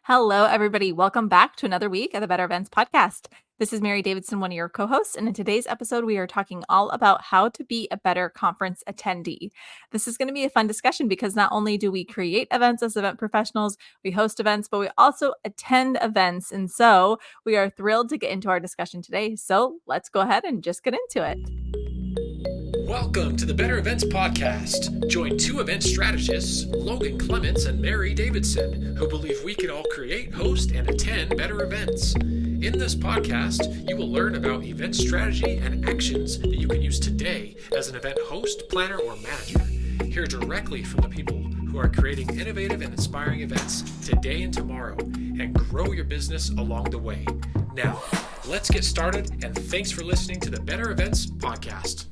Hello, everybody. Welcome back to another week of the Better Events Podcast. This is Mary Davidson, one of your co-hosts, and in today's episode, we are talking all about how to be a better conference attendee. This is going to be a fun discussion because not only do we create events as event professionals, we host events, but we also attend events. And so we are thrilled to get into our discussion today. So let's go ahead and just get into it. Welcome to the Better Events Podcast. Join two event strategists, Logan Clements and Mary Davidson, who believe we can all create, host, and attend better events. In this podcast, you will learn about event strategy and actions that you can use today as an event host, planner, or manager. Hear directly from the people who are creating innovative and inspiring events today and tomorrow, and grow your business along the way. Now, let's get started, and thanks for listening to the Better Events Podcast.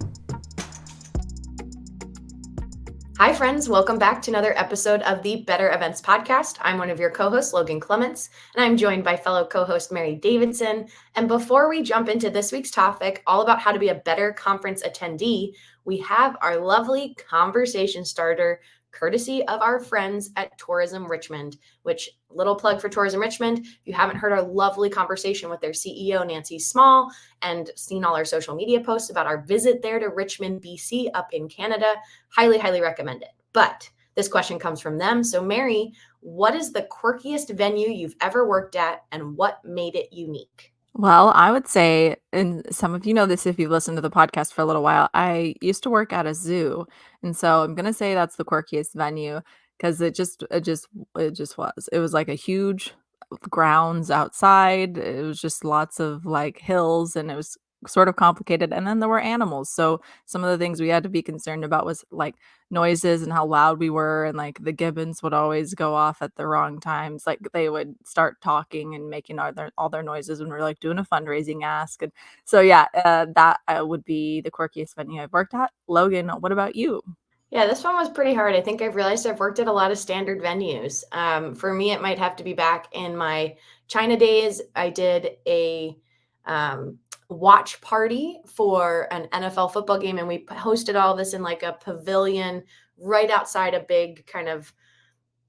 Hi, friends. Welcome back to another episode of the Better Events Podcast. I'm one of your co-hosts, Logan Clements, and I'm joined by fellow co-host Mary Davidson. And before we jump into this week's topic, all about how to be a better conference attendee, we have our lovely conversation starter, courtesy of our friends at Tourism Richmond, which, little plug for Tourism Richmond, if you haven't heard our lovely conversation with their CEO, Nancy Small, and seen all our social media posts about our visit there to Richmond, BC, up in Canada, highly, highly recommend it. But this question comes from them. So Mary, what is the quirkiest venue you've ever worked at and what made it unique? Well, I would say, and some of you know this if you've listened to the podcast for a little while, I used to work at a zoo. And so I'm going to say that's the quirkiest venue because it just was. It was like a huge grounds outside. It was just lots of like hills and it was sort of complicated. And then there were animals. So some of the things we had to be concerned about was like noises and how loud we were. And like the gibbons would always go off at the wrong times. Like they would start talking and making all their noises when we were like doing a fundraising ask. And so, yeah, that would be the quirkiest venue I've worked at. Logan, what about you? Yeah, this one was pretty hard. I think I've realized I've worked at a lot of standard venues. For me, it might have to be back in my China days. I did a watch party for an NFL football game, and we hosted all this in like a pavilion right outside a big kind of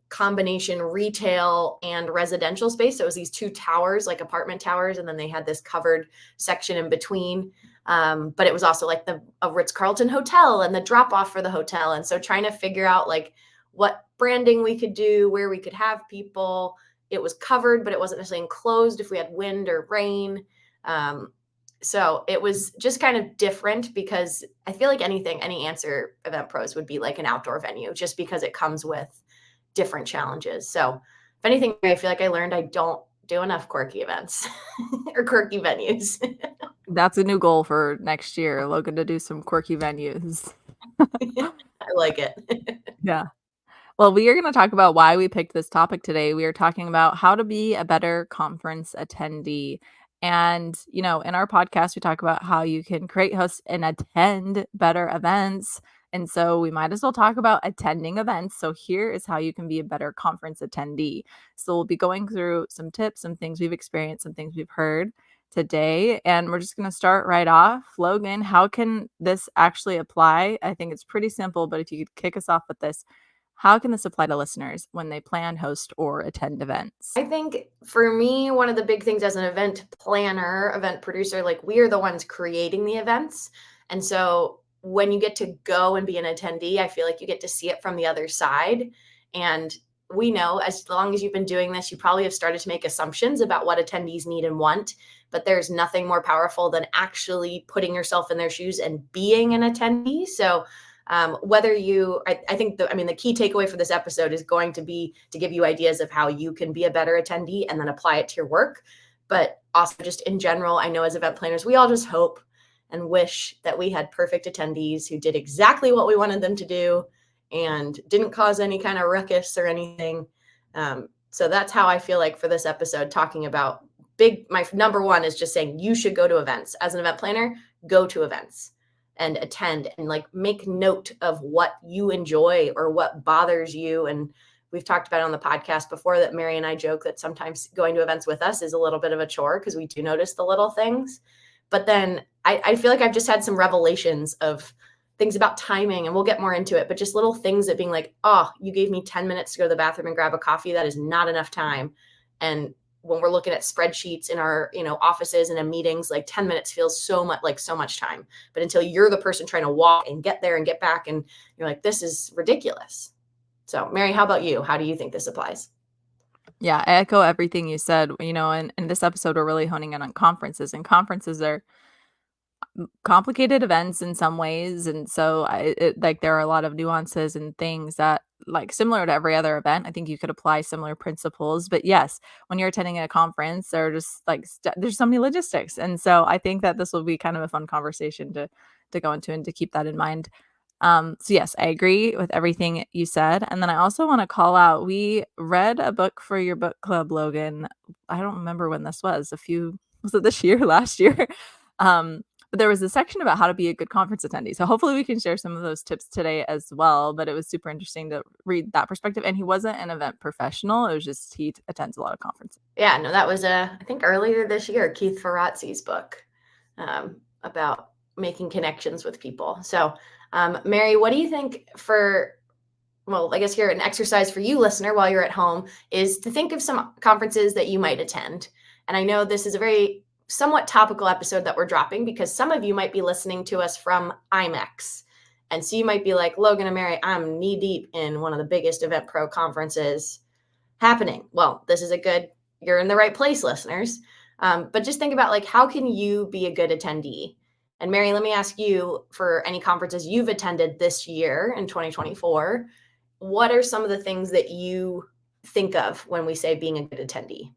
combination retail and residential space. So it was these two towers, like apartment towers, and then they had this covered section in between. But it was also like a Ritz-Carlton hotel and the drop off for the hotel. And so trying to figure out like what branding we could do, where we could have people. It was covered, but it wasn't necessarily enclosed if we had wind or rain. So it was just kind of different because I feel like any answer event pros would be like an outdoor venue just because it comes with different challenges. So if anything, I feel like I learned I don't do enough quirky events or quirky venues. That's a new goal for next year, Logan, to do some quirky venues. I like it. Yeah. Well, we are going to talk about why we picked this topic today. We are talking about how to be a better conference attendee. And, in our podcast, we talk about how you can create, host, and attend better events. And so we might as well talk about attending events. So here is how you can be a better conference attendee. So we'll be going through some tips, some things we've experienced, some things we've heard today. And we're just going to start right off. Logan, how can this actually apply? I think it's pretty simple, but if you could kick us off with this. How can this apply to listeners when they plan, host, or attend events? I think for me, one of the big things as an event planner, event producer, like we are the ones creating the events. And so when you get to go and be an attendee, I feel like you get to see it from the other side. And we know as long as you've been doing this, you probably have started to make assumptions about what attendees need and want. But there's nothing more powerful than actually putting yourself in their shoes and being an attendee. So whether you, I think the key takeaway for this episode is going to be to give you ideas of how you can be a better attendee and then apply it to your work. But also just in general, I know as event planners, we all just hope and wish that we had perfect attendees who did exactly what we wanted them to do and didn't cause any kind of ruckus or anything. So that's how I feel like for this episode, talking about my number one is just saying you should go to events. As an event planner, go to events and attend and like make note of what you enjoy or what bothers you. And we've talked about it on the podcast before that Mary and I joke that sometimes going to events with us is a little bit of a chore because we do notice the little things. But then I feel like I've just had some revelations of things about timing, and we'll get more into it, but just little things that being like, oh, you gave me 10 minutes to go to the bathroom and grab a coffee. That is not enough time. And when we're looking at spreadsheets in our, offices and in meetings, like 10 minutes feels so much time. But until you're the person trying to walk and get there and get back, and you're like, this is ridiculous. So, Mary, how about you? How do you think this applies? Yeah, I echo everything you said. And in this episode, we're really honing in on conferences, and conferences are complicated events in some ways, and so like there are a lot of nuances and things that, like, similar to every other event. I think you could apply similar principles, but yes, when you're attending a conference, there are just like there's so many logistics, and so I think that this will be kind of a fun conversation to go into and to keep that in mind. So yes, I agree with everything you said. And then I also want to call out, we read a book for your book club, Logan. I don't remember when this was. Was it this year, last year? Um, but there was a section about how to be a good conference attendee. So hopefully we can share some of those tips today as well. But it was super interesting to read that perspective. And he wasn't an event professional. It was just he attends a lot of conferences. Yeah, no, that was I think earlier this year, Keith Ferrazzi's book about making connections with people. So, Mary, what do you think well, I guess here an exercise for you, listener, while you're at home is to think of some conferences that you might attend. And I know this is a very somewhat topical episode that we're dropping because some of you might be listening to us from IMEX. And so you might be like, Logan and Mary, I'm knee deep in one of the biggest event pro conferences happening. Well, you're in the right place, listeners. But just think about, like, how can you be a good attendee? And Mary, let me ask you, for any conferences you've attended this year in 2024, what are some of the things that you think of when we say being a good attendee?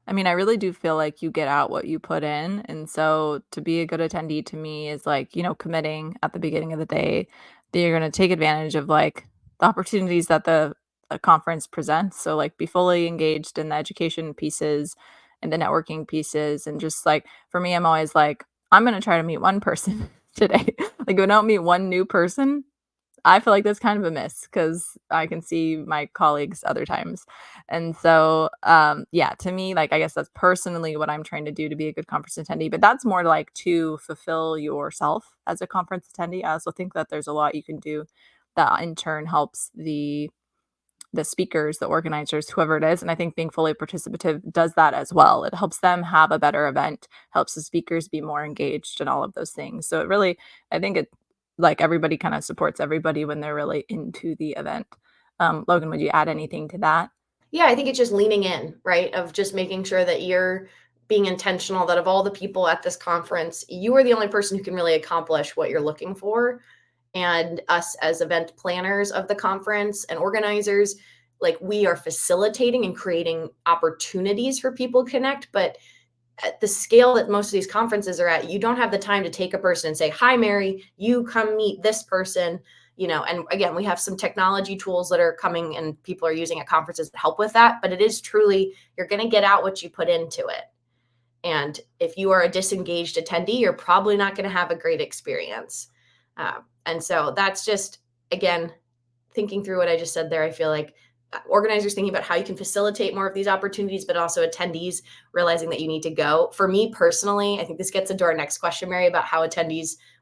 I mean, I really do feel like you get out what you put in. And so to be a good attendee to me is like, committing at the beginning of the day that you're going to take advantage of like the opportunities that the conference presents. So like be fully engaged in the education pieces and the networking pieces. And just like for me, I'm always like, I'm going to try to meet one person today. Like if I don't meet one new person, I feel like that's kind of a miss because I can see my colleagues other times. And so, yeah, to me, like, I guess that's personally what I'm trying to do to be a good conference attendee, but that's more like to fulfill yourself as a conference attendee. I also think that there's a lot you can do that in turn helps the speakers, the organizers, whoever it is. And I think being fully participative does that as well. It helps them have a better event, helps the speakers be more engaged and all of those things. So it really, I think it like everybody kind of supports everybody when they're really into the event. Logan, would you add anything to that? Yeah, I think it's just leaning in, right? Of just making sure that you're being intentional, that of all the people at this conference, you are the only person who can really accomplish what you're looking for. And us as event planners of the conference and organizers, like, we are facilitating and creating opportunities for people to connect. But at the scale that most of these conferences are at, you don't have the time to take a person and say, hi, Mary, you come meet this person. And again, we have some technology tools that are coming and people are using at conferences to help with that. But it is truly, you're going to get out what you put into it. And if you are a disengaged attendee, you're probably not going to have a great experience. And so that's just, again, thinking through what I just said there. I feel like organizers thinking about how you can facilitate more of these opportunities, but also attendees realizing that you need to go. For me personally, I think this gets into our next question, Mary, about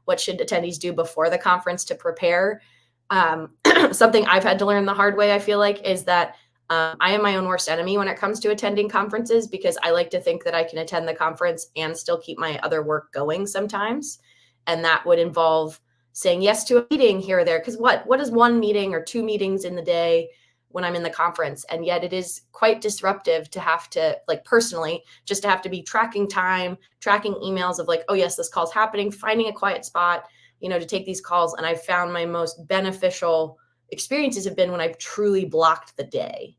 what should attendees do before the conference to prepare? Something I've had to learn the hard way, I feel like, is that I am my own worst enemy when it comes to attending conferences, because I like to think that I can attend the conference and still keep my other work going sometimes. And that would involve saying yes to a meeting here or there. Because what is one meeting or two meetings in the day when I'm in the conference? And yet it is quite disruptive to have to, like, personally, just to have to be tracking time, tracking emails of like, oh yes, this call's happening, finding a quiet spot, to take these calls. And I've found my most beneficial experiences have been when I've truly blocked the day.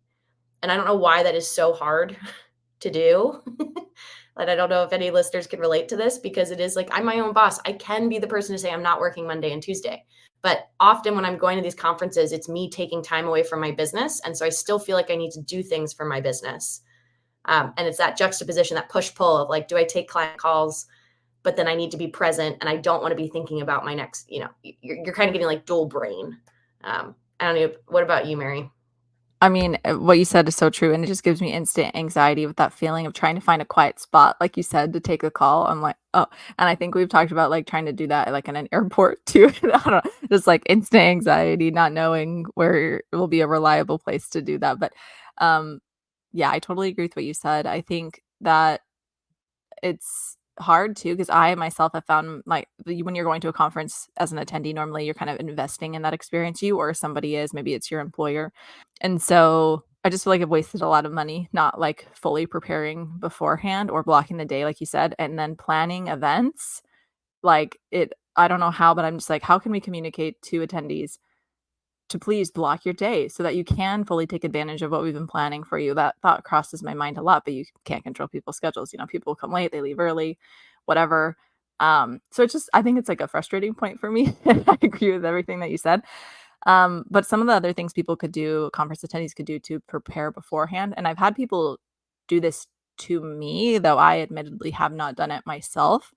And I don't know why that is so hard to do. And I don't know if any listeners can relate to this, because it is like, I'm my own boss. I can be the person to say I'm not working Monday and Tuesday. But often when I'm going to these conferences, it's me taking time away from my business. And so I still feel like I need to do things for my business. And it's that juxtaposition, that push pull of like, do I take client calls? But then I need to be present and I don't want to be thinking about my next, you're kind of getting like dual brain. I don't know. What about you, Mary? I mean, what you said is so true, and it just gives me instant anxiety with that feeling of trying to find a quiet spot, like you said, to take a call. I'm like, oh, and I think we've talked about like trying to do that like in an airport too. I don't know, just like instant anxiety, not knowing where it will be a reliable place to do that. But Yeah, I totally agree with what you said. I think that it's hard too because I myself have found, like, when you're going to a conference as an attendee, normally you're kind of investing in that experience, you or somebody is, maybe it's your employer. And so I just feel like I've wasted a lot of money not, like, fully preparing beforehand or blocking the day, like you said, and then planning events. Like, I don't know how, but I'm just like, how can we communicate to attendees to please block your day so that you can fully take advantage of what we've been planning for you? That thought crosses my mind a lot, but you can't control people's schedules. People come late, they leave early, whatever. So it's just, I think it's like a frustrating point for me. I agree with everything that you said. But some of the other things people could do, conference attendees could do to prepare beforehand, and I've had people do this to me, though I admittedly have not done it myself,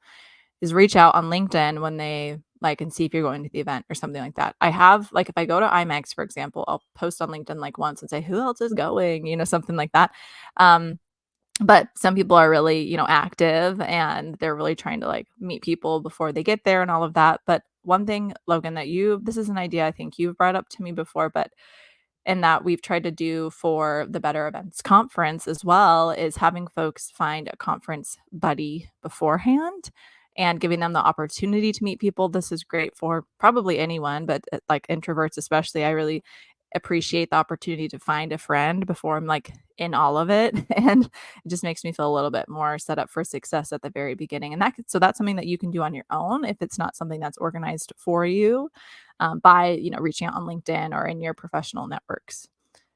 is reach out on LinkedIn when they like and see if you're going to the event or something like that. I have, like, if I go to IMAX, for example, I'll post on LinkedIn like once and say, who else is going? Something like that. Um, but some people are really, active and they're really trying to like meet people before they get there and all of that. But one thing, Logan, this is an idea I think you've brought up to me before, but and that we've tried to do for the Better Events conference as well, is having folks find a conference buddy beforehand and giving them the opportunity to meet people. This is great for probably anyone, but like introverts especially. I really appreciate the opportunity to find a friend before I'm like in all of it. And it just makes me feel a little bit more set up for success at the very beginning. And so that's something that you can do on your own if it's not something that's organized for you, by reaching out on LinkedIn or in your professional networks.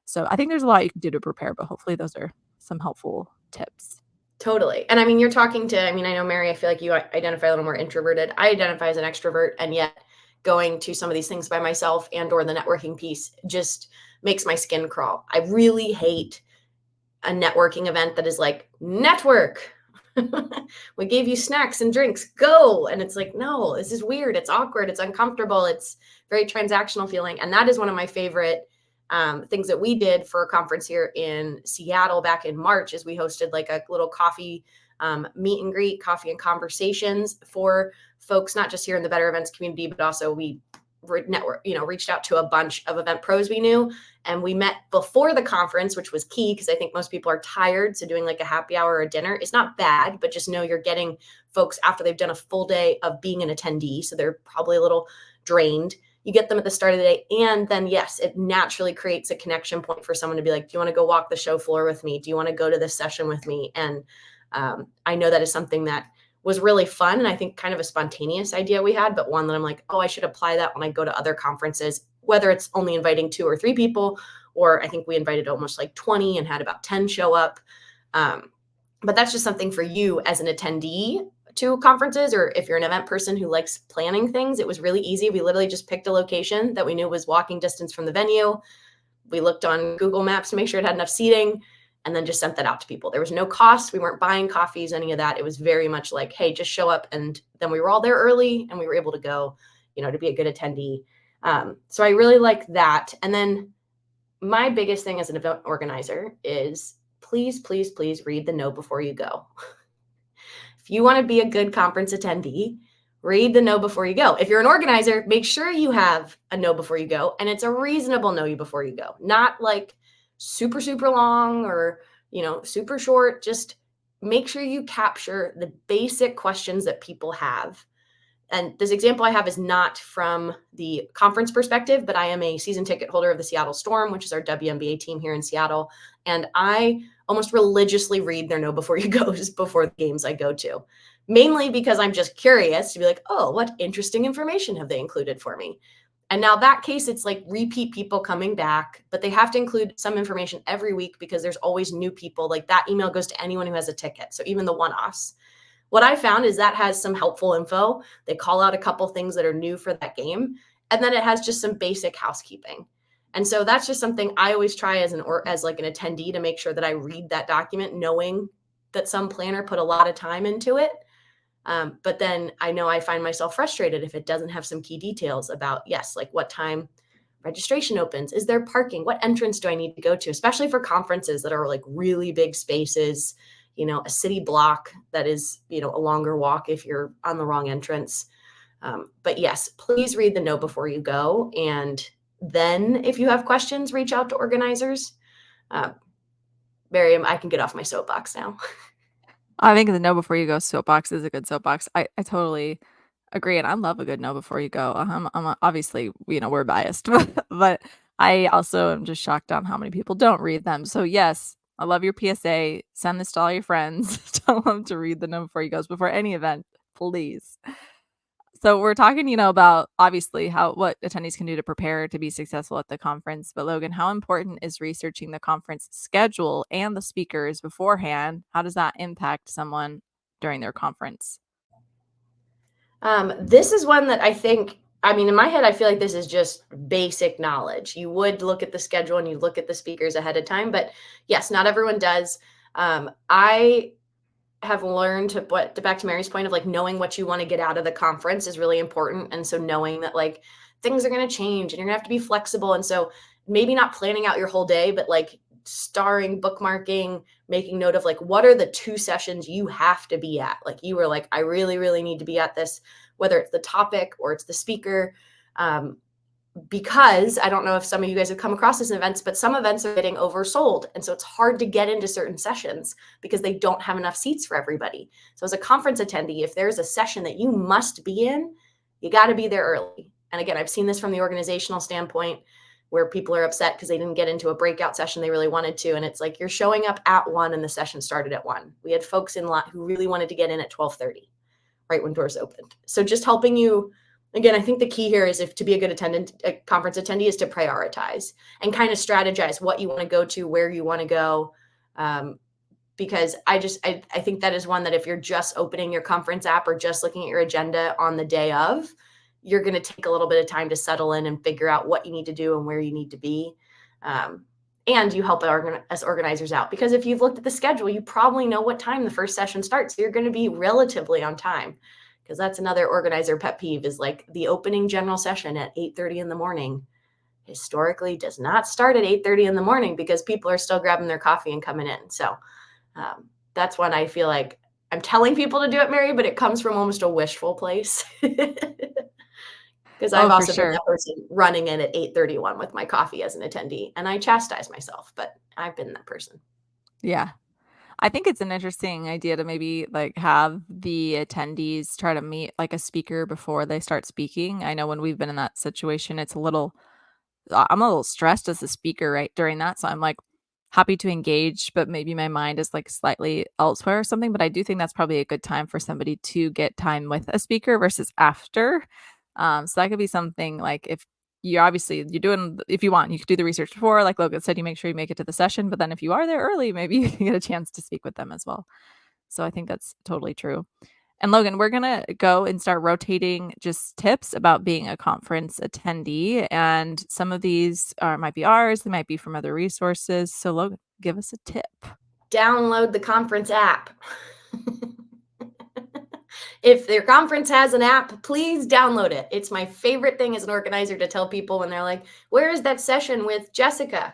So I think there's a lot you can do to prepare, but hopefully those are some helpful tips. Totally. And I mean, you're talking to, I mean, I know, Mary, I feel like you identify a little more introverted. I identify as an extrovert, and yet going to some of these things by myself and or the networking piece just makes my skin crawl. I really hate a networking event that is like, network. We gave you snacks and drinks, go. And it's like, no, this is weird. It's awkward. It's uncomfortable. It's very transactional feeling. And that is one of my favorite things that we did for a conference here in Seattle back in March, is we hosted like a little coffee meet and greet, coffee and conversations for folks, not just here in the Better Events community, but also we reached out to a bunch of event pros we knew, and we met before the conference, which was key because I think most people are tired. So doing like a happy hour or a dinner is not bad, but just know you're getting folks after they've done a full day of being an attendee. So they're probably a little drained. You get them at the start of the day. And then, yes, it naturally creates a connection point for someone to be like, do you want to go walk the show floor with me? Do you want to go to this session with me? And I know that is something that was really fun. And I think kind of a spontaneous idea we had, but one that I'm like, oh, I should apply that when I go to other conferences, whether it's only inviting 2 or 3 people, or I think we invited almost like 20 and had about 10 show up. But that's just something for you as an attendee to conferences, or if you're an event person who likes planning things. It was really easy. We literally just picked a location that we knew was walking distance from the venue. We looked on Google Maps to make sure it had enough seating, and then just sent that out to people. There was no cost. We weren't buying coffees, any of that. It was very much like, hey, just show up. And then we were all there early and we were able to go, to be a good attendee. So I really like that. And then my biggest thing as an event organizer is please, please, please read the know before you go. If you want to be a good conference attendee, read the know before you go. If you're an organizer, make sure you have a know before you go, and it's a reasonable know before you go, not like super, super long or, super short. Just make sure you capture the basic questions that people have. And this example I have is not from the conference perspective, but I am a season ticket holder of the Seattle Storm, which is our WNBA team here in Seattle. And I almost religiously read their know before you goes before the games I go to, mainly because I'm just curious to be like, oh, what interesting information have they included for me? And now that case, it's like repeat people coming back, but they have to include some information every week because there's always new people. Like that email goes to anyone who has a ticket. So even the one-offs. What I found is that has some helpful info. They call out a couple things that are new for that game, and then it has just some basic housekeeping. And so that's just something I always try as like an attendee to make sure that I read that document, knowing that some planner put a lot of time into it. But then I know I find myself frustrated if it doesn't have some key details about, yes, like what time registration opens, is there parking, what entrance do I need to go to, especially for conferences that are like really big spaces, a city block that is, a longer walk if you're on the wrong entrance. But yes, please read the know before you go. And then if you have questions, reach out to organizers. Miriam, I can get off my soapbox now. I think the know before you go soapbox is a good soapbox. I totally agree, and I love a good know before you go. Obviously, we're biased, but I also am just shocked on how many people don't read them. So yes, I love your PSA. Send this to all your friends. Tell them to read the know before you goes before any event, please. So we're talking, about obviously what attendees can do to prepare to be successful at the conference. But Logan, how important is researching the conference schedule and the speakers beforehand? How does that impact someone during their conference? This is one that I think, I mean, in my head, I feel like this is just basic knowledge. You would look at the schedule and you look at the speakers ahead of time, but yes, not everyone does. I have learned to back to Mary's point of like knowing what you want to get out of the conference is really important. And so knowing that like things are going to change and you're going to have to be flexible. And so maybe not planning out your whole day, but like starring, bookmarking, making note of like what are the 2 sessions you have to be at. Like you were like, I really, really need to be at this, whether it's the topic or it's the speaker. Because I don't know if some of you guys have come across this in events, but some events are getting oversold. And so it's hard to get into certain sessions because they don't have enough seats for everybody. So as a conference attendee, if there's a session that you must be in, you got to be there early. And again, I've seen this from the organizational standpoint where people are upset because they didn't get into a breakout session they really wanted to. And it's like you're showing up at 1 and the session started at 1. We had folks in line who really wanted to get in at 12:30, right when doors opened. So just helping you. Again, I think the key here is if to be a good a conference attendee is to prioritize and kind of strategize what you want to go to, where you want to go. Because I think that is one that if you're just opening your conference app or just looking at your agenda on the day of, you're going to take a little bit of time to settle in and figure out what you need to do and where you need to be. And you help us organizers out because if you've looked at the schedule, you probably know what time the first session starts. So you're going to be relatively on time. Because that's another organizer pet peeve is like the opening general session at 8:30 in the morning historically does not start at 8:30 in the morning because people are still grabbing their coffee and coming in. So that's when I feel like I'm telling people to do it, Mary, but it comes from almost a wishful place. Because I've Oh, for also been sure. that person running in at 8:31 with my coffee as an attendee. And I chastise myself, but I've been that person. Yeah. I think it's an interesting idea to maybe like have the attendees try to meet like a speaker before they start speaking. I know when we've been in that situation, I'm a little stressed as a speaker right during that. So I'm like happy to engage, but maybe my mind is like slightly elsewhere or something. But I do think that's probably a good time for somebody to get time with a speaker versus after. So that could be something like if you want, you could do the research before, like Logan said, you make sure you make it to the session. But then if you are there early, maybe you can get a chance to speak with them as well. So I think that's totally true. And Logan, we're going to go and start rotating just tips about being a conference attendee. And some of these might be ours, they might be from other resources. So, Logan, give us a tip. Download the conference app. If your conference has an app, please download it. It's my favorite thing as an organizer to tell people when they're like, where is that session with Jessica?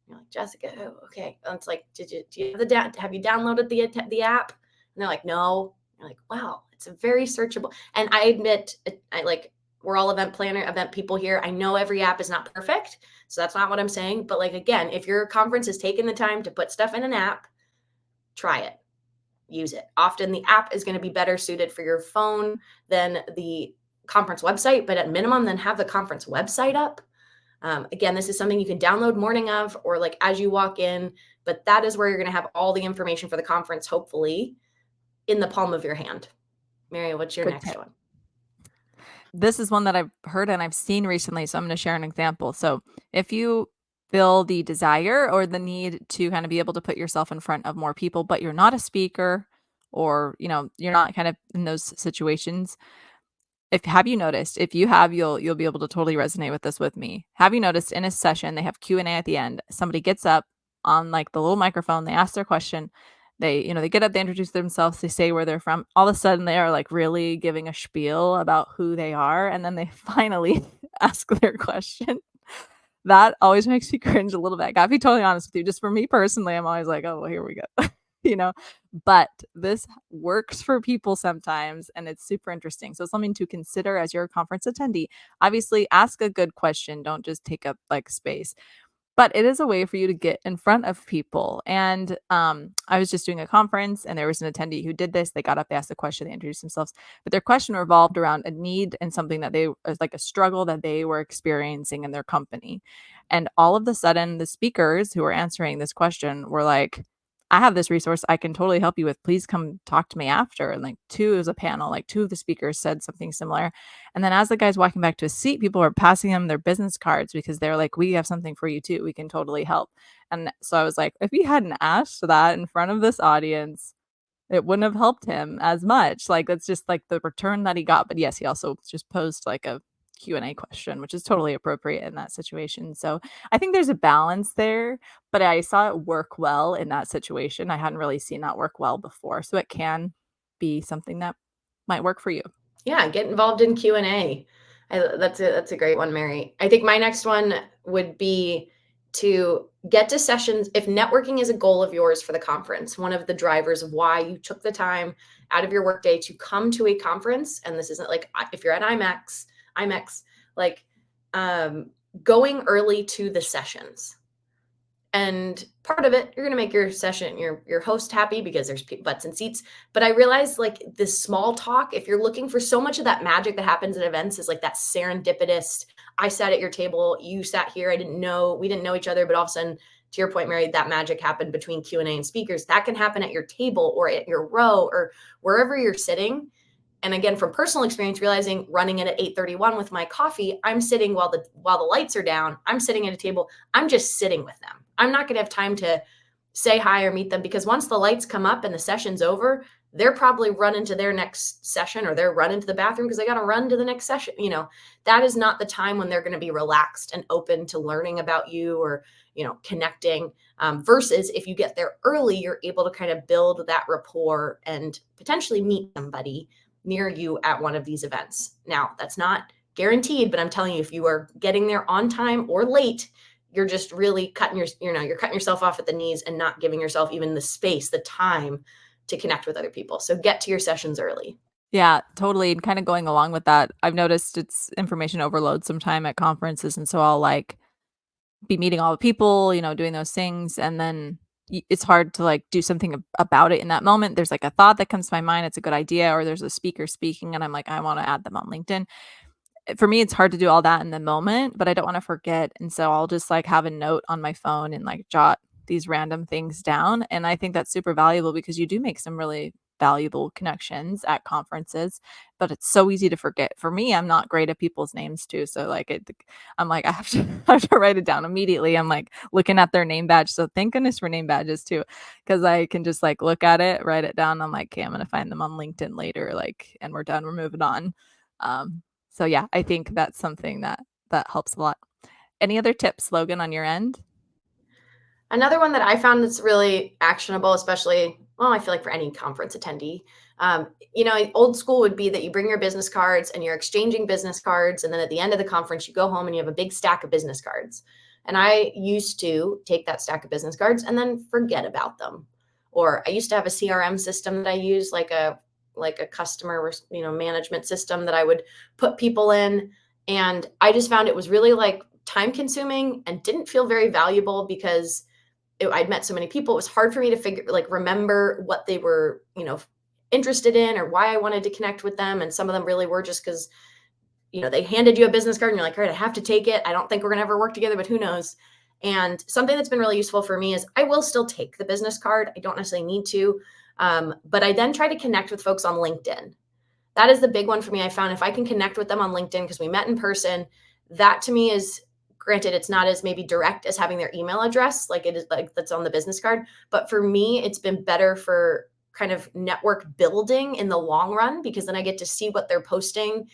You're like, Jessica, oh, okay. And it's like, do you have you downloaded the app? And they're like, no. You're like, wow, it's a very searchable. And I admit, we're all event people here. I know every app is not perfect. So that's not what I'm saying. But like, again, if your conference is taking the time to put stuff in an app, try it. Use it. Often the app is going to be better suited for your phone than the conference website, but at minimum, then have the conference website up. Again, this is something you can download morning of or like as you walk in, but that is where you're going to have all the information for the conference, hopefully, in the palm of your hand. Mary, what's your Good next tip. one? This is one that I've heard and I've seen recently, so I'm going to share an example. So, if you feel the desire or the need to kind of be able to put yourself in front of more people, but you're not a speaker or, you're not kind of in those situations, have you noticed, if you have, you'll be able to totally resonate with this with me. Have you noticed in a session, they have Q&A at the end, somebody gets up on like the little microphone, they ask their question, they get up, they introduce themselves, they say where they're from. All of a sudden they are like really giving a spiel about who they are. And then they finally ask their question. That always makes me cringe a little bit. I gotta be totally honest with you. Just for me personally, I'm always like, oh, well, here we go. you know, but this works for people sometimes and it's super interesting. So something to consider as your conference attendee. Obviously, ask a good question. Don't just take up like space. but it is a way for you to get in front of people. And I was just doing a conference and there was an attendee who did this. They got up, they asked a question, they introduced themselves, but their question revolved around a need and something that they was like a struggle that they were experiencing in their company. And all of the sudden, the speakers who were answering this question were like, I have this resource I can totally help you with. Please come talk to me after. And like two is a panel, like two of the speakers said something similar. And then as the guy's walking back to his seat, people were passing him their business cards because they're like, we have something for you too. We can totally help. And so I was like, if he hadn't asked that in front of this audience, it wouldn't have helped him as much. Like, that's just like the return that he got. But yes, he also just posed like a Q&A question, which is totally appropriate in that situation. So I think there's a balance there, but I saw it work well in that situation. I hadn't really seen that work well before. So it can be something that might work for you. Yeah, get involved in Q&A. That's a great one, Mary. I think my next one would be to get to sessions. If networking is a goal of yours for the conference, one of the drivers of why you took the time out of your workday to come to a conference, and this isn't like if you're at IMEX, like going early to the sessions. And part of it, you're going to make your session, your host happy because there's butts and seats. But I realized like this small talk, if you're looking for so much of that magic that happens at events is like that serendipitous, I sat at your table, you sat here, we didn't know each other, but all of a sudden, to your point, Mary, that magic happened between Q&A and speakers. That can happen at your table or at your row or wherever you're sitting. And again, from personal experience, realizing running it at 8:31 with my coffee, I'm sitting while the lights are down. I'm sitting at a table. I'm just sitting with them. I'm not going to have time to say hi or meet them because once the lights come up and the session's over, they're probably running to their next session or they're running to the bathroom because they got to run to the next session. That is not the time when they're going to be relaxed and open to learning about you or, connecting. Versus if you get there early, you're able to kind of build that rapport and potentially meet somebody near you at one of these events. Now, that's not guaranteed, but I'm telling you, if you are getting there on time or late, you're just really cutting you're cutting yourself off at the knees and not giving yourself even the space, the time to connect with other people. So get to your sessions early. Yeah, totally. And kind of going along with that, I've noticed it's information overload sometime at conferences. And so I'll like be meeting all the people, doing those things. And then it's hard to like do something about it in that moment. There's like a thought that comes to my mind. It's a good idea. Or there's a speaker speaking and I'm like, I want to add them on LinkedIn. For me, it's hard to do all that in the moment, but I don't want to forget. And so I'll just like have a note on my phone and like jot these random things down. And I think that's super valuable because you do make some really valuable connections at conferences, but it's so easy to forget. For me, I'm not great at people's names too. So like I'm like, I have to I have to write it down immediately. I'm like looking at their name badge. So thank goodness for name badges too, because I can just like look at it, write it down. I'm like, okay, I'm gonna find them on LinkedIn later, like, and we're done, we're moving on. So yeah, I think that's something that helps a lot. Any other tips, Logan, on your end? Another one that I found that's really actionable, especially, well, I feel like for any conference attendee, old school would be that you bring your business cards and you're exchanging business cards. And then at the end of the conference, you go home and you have a big stack of business cards. And I used to take that stack of business cards and then forget about them. Or I used to have a CRM system that I used, like a customer, management system that I would put people in. And I just found it was really like time consuming and didn't feel very valuable because I'd met so many people. It was hard for me to remember what they were, interested in or why I wanted to connect with them. And some of them really were just because, they handed you a business card and you're like, all right, I have to take it. I don't think we're going to ever work together, but who knows? And something that's been really useful for me is I will still take the business card. I don't necessarily need to, but I then try to connect with folks on LinkedIn. That is the big one for me. I found if I can connect with them on LinkedIn because we met in person, that to me is, granted, it's not as maybe direct as having their email address, like it is like that's on the business card. But for me, it's been better for kind of network building in the long run because then I get to see what they're posting,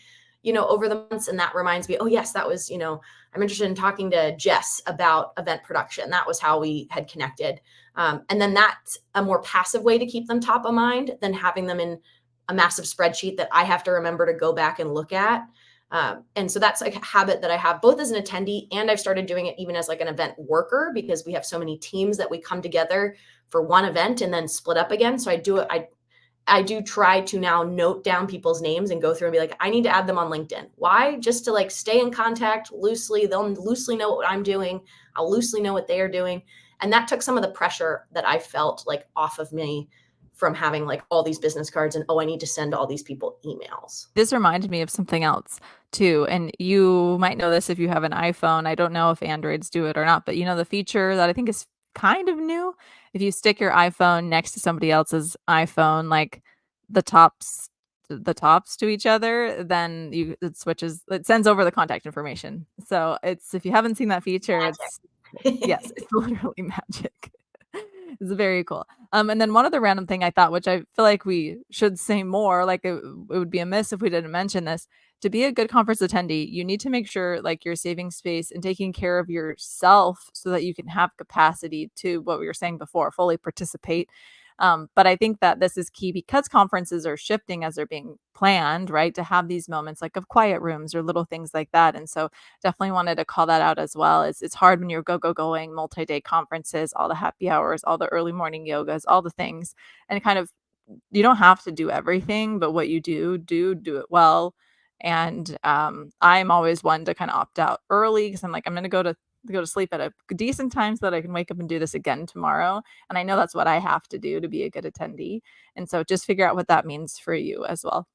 over the months. And that reminds me, oh yes, that was, I'm interested in talking to Jess about event production. That was how we had connected. And then that's a more passive way to keep them top of mind than having them in a massive spreadsheet that I have to remember to go back and look at. And so that's like a habit that I have both as an attendee and I've started doing it even as like an event worker because we have so many teams that we come together for one event and then split up again. So I do it. I do try to now note down people's names and go through and be like, I need to add them on LinkedIn. Why? Just to like stay in contact loosely. They'll loosely know what I'm doing. I'll loosely know what they are doing. And that took some of the pressure that I felt like off of me from having like all these business cards and, oh, I need to send all these people emails. This reminded me of something else too, and you might know this if you have an iPhone. I don't know if Androids do it or not, but you know the feature that I think is kind of new? If you stick your iPhone next to somebody else's iPhone, like the tops to each other, then it sends over the contact information. So it's if you haven't seen that feature, it's yes, Magic. it's literally magic. It's very cool. And then one other random thing I thought, which I feel like we should say more, like it would be amiss if we didn't mention this. To be a good conference attendee, you need to make sure like you're saving space and taking care of yourself so that you can have capacity to what we were saying before, fully participate. But I think that this is key because conferences are shifting as they're being planned, right? To have these moments like of quiet rooms or little things like that. And so definitely wanted to call that out as well. It's hard when you're going multi-day conferences, all the happy hours, all the early morning yogas, all the things, and kind of you don't have to do everything, but what you do it well. And I'm always one to kind of opt out early because I'm like, I'm going to go to sleep at a decent time so that I can wake up and do this again tomorrow. And I know that's what I have to do to be a good attendee. And so just figure out what that means for you as well.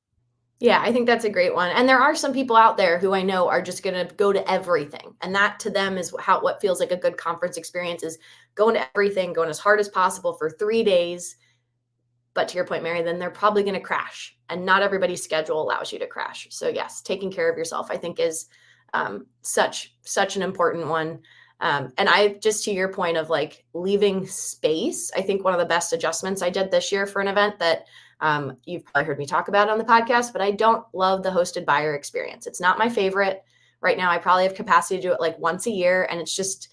Yeah, I think that's a great one. And there are some people out there who I know are just going to go to everything. And that to them is what feels like a good conference experience is going to everything, going as hard as possible for 3 days. But to your point, Mary, then they're probably going to crash. And not everybody's schedule allows you to crash. So yes, taking care of yourself, I think is such an important one. And I just to your point of like leaving space, I think one of the best adjustments I did this year for an event that you've probably heard me talk about on the podcast, but I don't love the hosted buyer experience. It's not my favorite right now. I probably have capacity to do it like once a year. And it's just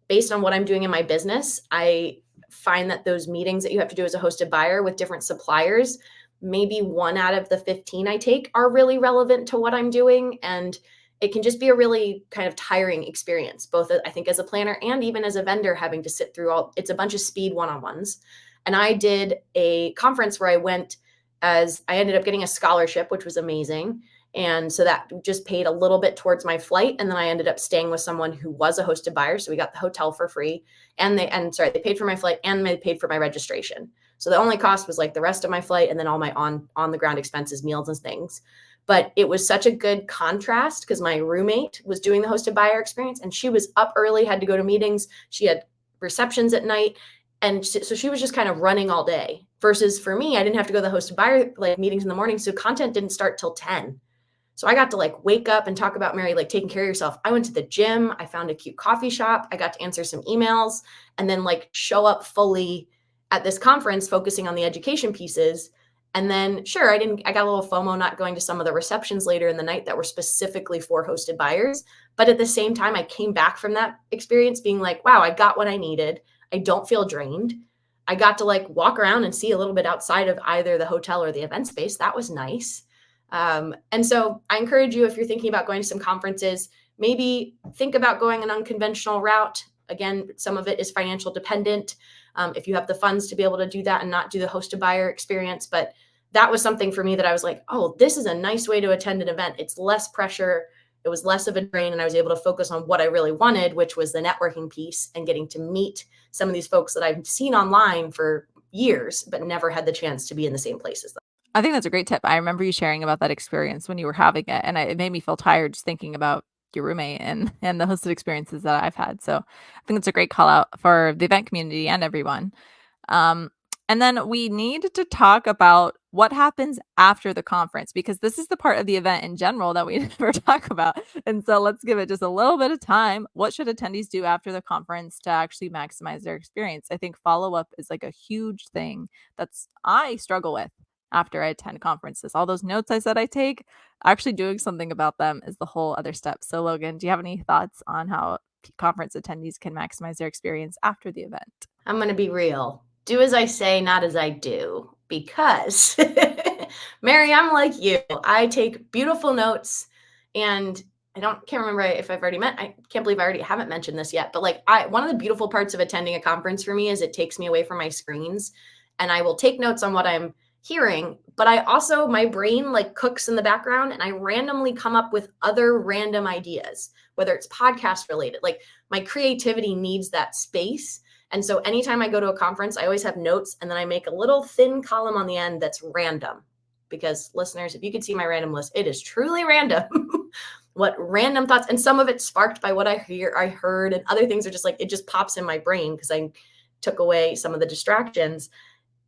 based on what I'm doing in my business. I find that those meetings that you have to do as a hosted buyer with different suppliers, maybe 1 out of the 15 I take are really relevant to what I'm doing. And it can just be a really kind of tiring experience, both I think as a planner and even as a vendor having to sit through it's a bunch of speed one-on-ones. And I did a conference where I ended up getting a scholarship, which was amazing. And so that just paid a little bit towards my flight. And then I ended up staying with someone who was a hosted buyer. So we got the hotel for free they paid for my flight and they paid for my registration. So the only cost was like the rest of my flight and then all my on the ground expenses, meals and things. But it was such a good contrast because my roommate was doing the hosted buyer experience and she was up early, had to go to meetings. She had receptions at night. And so she was just kind of running all day versus for me, I didn't have to go to the hosted buyer like meetings in the morning. So content didn't start till 10. So I got to like wake up and talk about Mary, like taking care of yourself. I went to the gym. I found a cute coffee shop. I got to answer some emails and then like show up fully at this conference, focusing on the education pieces. And then sure, I got a little FOMO not going to some of the receptions later in the night that were specifically for hosted buyers. But at the same time, I came back from that experience being like, wow, I got what I needed. I don't feel drained. I got to like walk around and see a little bit outside of either the hotel or the event space. That was nice. And so I encourage you, if you're thinking about going to some conferences, maybe think about going an unconventional route. Again, some of it is financial dependent. If you have the funds to be able to do that and not do the hosted buyer experience. But that was something for me that I was like, oh, this is a nice way to attend an event. It's less pressure. It was less of a drain. And I was able to focus on what I really wanted, which was the networking piece and getting to meet some of these folks that I've seen online for years, but never had the chance to be in the same place as them. I think that's a great tip. I remember you sharing about that experience when you were having it, and it made me feel tired just thinking about your roommate and the hosted experiences that I've had. So I think it's a great call out for the event community and everyone. And then we need to talk about what happens after the conference, because this is the part of the event in general that we never talk about. And so let's give it just a little bit of time. What should attendees do after the conference to actually maximize their experience? I think follow-up is like a huge thing I struggle with after I attend conferences. All those notes I said I take, actually doing something about them is the whole other step. So Logan, do you have any thoughts on how conference attendees can maximize their experience after the event? I'm going to be real. Do as I say, not as I do, because Mary, I'm like you. I take beautiful notes and can't remember if I've already I can't believe I already haven't mentioned this yet, but like one of the beautiful parts of attending a conference for me is it takes me away from my screens and I will take notes on what I'm hearing, but I also, my brain like cooks in the background and I randomly come up with other random ideas, whether it's podcast related. Like my creativity needs that space. And so anytime I go to a conference, I always have notes and then I make a little thin column on the end that's random. Because listeners, if you could see my random list, it is truly random. What random thoughts, and some of it's sparked by what I heard, and other things are just like, it just pops in my brain because I took away some of the distractions.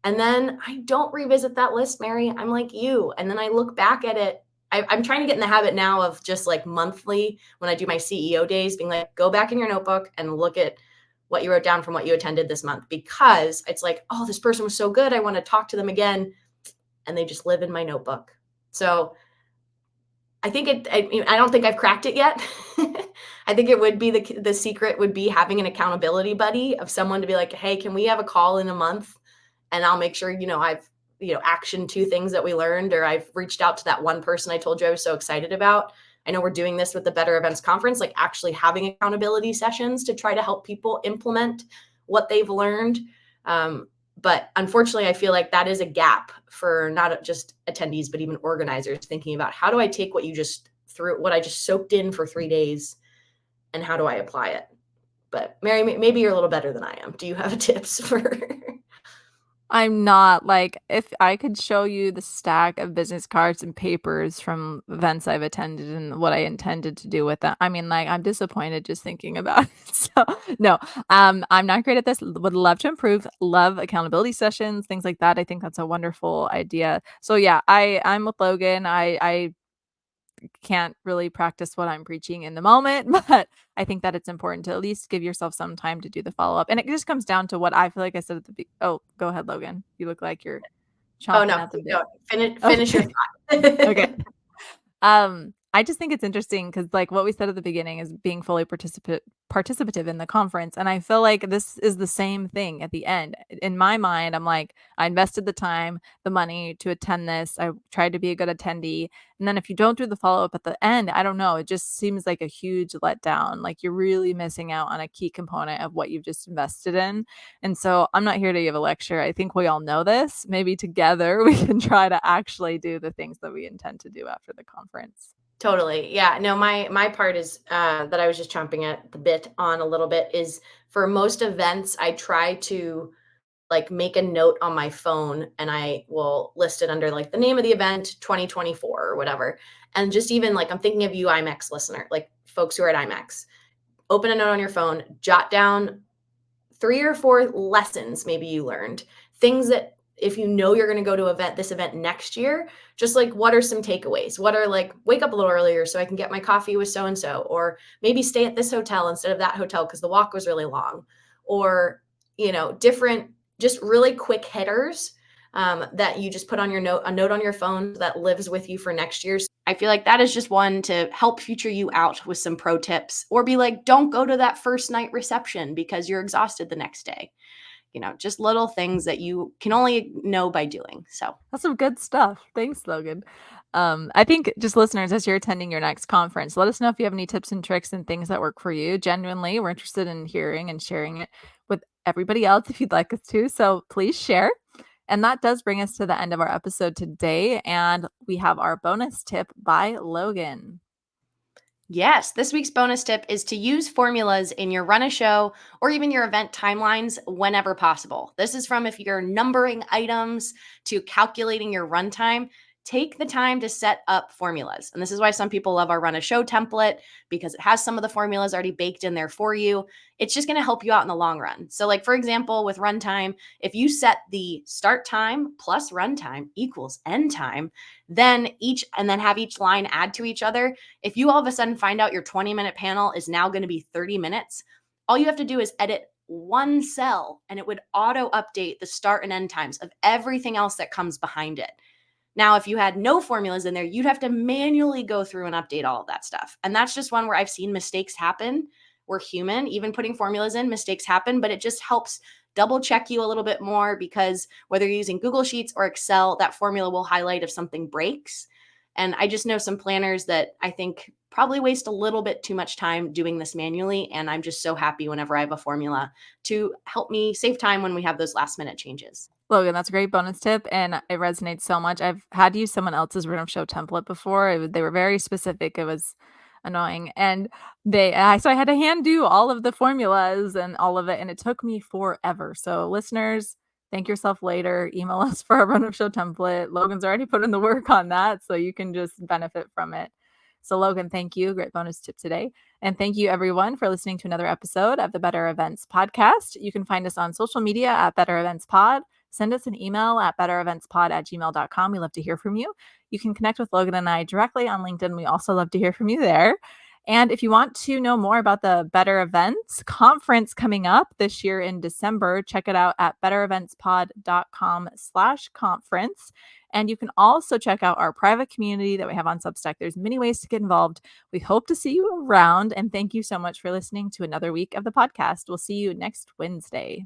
And then I don't revisit that list, Mary. I'm like you. And then I look back at it. I'm trying to get in the habit now of just like monthly when I do my CEO days, being like, go back in your notebook and look at what you wrote down from what you attended this month, because it's like, oh, this person was so good. I want to talk to them again. And they just live in my notebook. So I think I don't think I've cracked it yet. I think it would be the secret would be having an accountability buddy of someone to be like, hey, can we have a call in a month? And I'll make sure, I've, actioned 2 things that we learned, or I've reached out to that one person I told you I was so excited about. I know we're doing this with the Better Events Conference, like actually having accountability sessions to try to help people implement what they've learned. But unfortunately, I feel like that is a gap for not just attendees, but even organizers thinking about, how do I take what what I just soaked in for 3 days, and how do I apply it? But Mary, maybe you're a little better than I am. Do you have tips for? I'm not like, if I could show you the stack of business cards and papers from events I've attended and what I intended to do with them, I mean, like, I'm disappointed just thinking about it. So no, I'm not great at this. Would love to improve. Love accountability sessions, things like that. I think that's a wonderful idea. So yeah, I'm with Logan. I can't really practice what I'm preaching in the moment, but I think that it's important to at least give yourself some time to do the follow up. And it just comes down to what I feel like I said at the oh, go ahead, Logan. You look like you're Oh chomping no, at the keep bit. going. Finish your thought. Okay. I just think it's interesting because, like, what we said at the beginning is being fully participative in the conference, and I feel like this is the same thing at the end. In my mind, I'm like, I invested the time, the money to attend this. I tried to be a good attendee, and then if you don't do the follow up at the end, I don't know. It just seems like a huge letdown. Like you're really missing out on a key component of what you've just invested in. And so I'm not here to give a lecture. I think we all know this. Maybe together we can try to actually do the things that we intend to do after the conference. Totally. Yeah. No, my part is that I was just chomping at the bit on a little bit is, for most events, I try to like make a note on my phone and I will list it under like the name of the event 2024 or whatever. And just even like, I'm thinking of you, IMAX listener, like folks who are at IMAX, open a note on your phone, jot down 3 or 4 lessons maybe you learned, things that if you know you're going to go to this event next year, just like, what are some takeaways? What are like, wake up a little earlier so I can get my coffee with so and so, or maybe stay at this hotel instead of that hotel because the walk was really long, or different, just really quick hitters that you just put on a note on your phone that lives with you for next year. I feel like that is just one to help future you out with some pro tips, or be like, don't go to that first night reception because you're exhausted the next day. Just little things that you can only know by doing. So That's some good stuff. Thanks, Logan. I think, just listeners, as you're attending your next conference, let us know if you have any tips and tricks and things that work for you. Genuinely, we're interested in hearing and sharing it with everybody else if you'd like us to. So please share. And that does bring us to the end of our episode today. And we have our bonus tip by Logan. yes, this week's bonus tip is to use formulas in your run a show or even your event timelines whenever possible. This is from, if you're numbering items to calculating your runtime, take the time to set up formulas. And this is why some people love our run a show template, because it has some of the formulas already baked in there for you. It's just going to help you out in the long run. So like, for example, with runtime, if you set the start time plus runtime equals end time, then have each line add to each other. If you all of a sudden find out your 20-minute panel is now going to be 30 minutes, all you have to do is edit one cell and it would auto update the start and end times of everything else that comes behind it. Now, if you had no formulas in there, you'd have to manually go through and update all of that stuff. And that's just one where I've seen mistakes happen. We're human, even putting formulas in, mistakes happen, but it just helps double check you a little bit more, because whether you're using Google Sheets or Excel, that formula will highlight if something breaks. And I just know some planners that I think probably waste a little bit too much time doing this manually. And I'm just so happy whenever I have a formula to help me save time when we have those last minute changes. Logan, that's a great bonus tip, and it resonates so much. I've had to use someone else's random show template before. They were very specific. It was annoying, and so I had to hand do all of the formulas and all of it, and it took me forever. So, listeners, thank yourself later. Email us for a random show template. Logan's already put in the work on that, so you can just benefit from it. So, Logan, thank you. Great bonus tip today. And thank you, everyone, for listening to another episode of the Better Events Podcast. You can find us on social media at Better Events Pod. Send us an email at bettereventspod@gmail.com. We love to hear from you. You can connect with Logan and I directly on LinkedIn. We also love to hear from you there. And if you want to know more about the Better Events conference coming up this year in December, check it out at bettereventspod.com/conference. And you can also check out our private community that we have on Substack. There's many ways to get involved. We hope to see you around. And thank you so much for listening to another week of the podcast. We'll see you next Wednesday.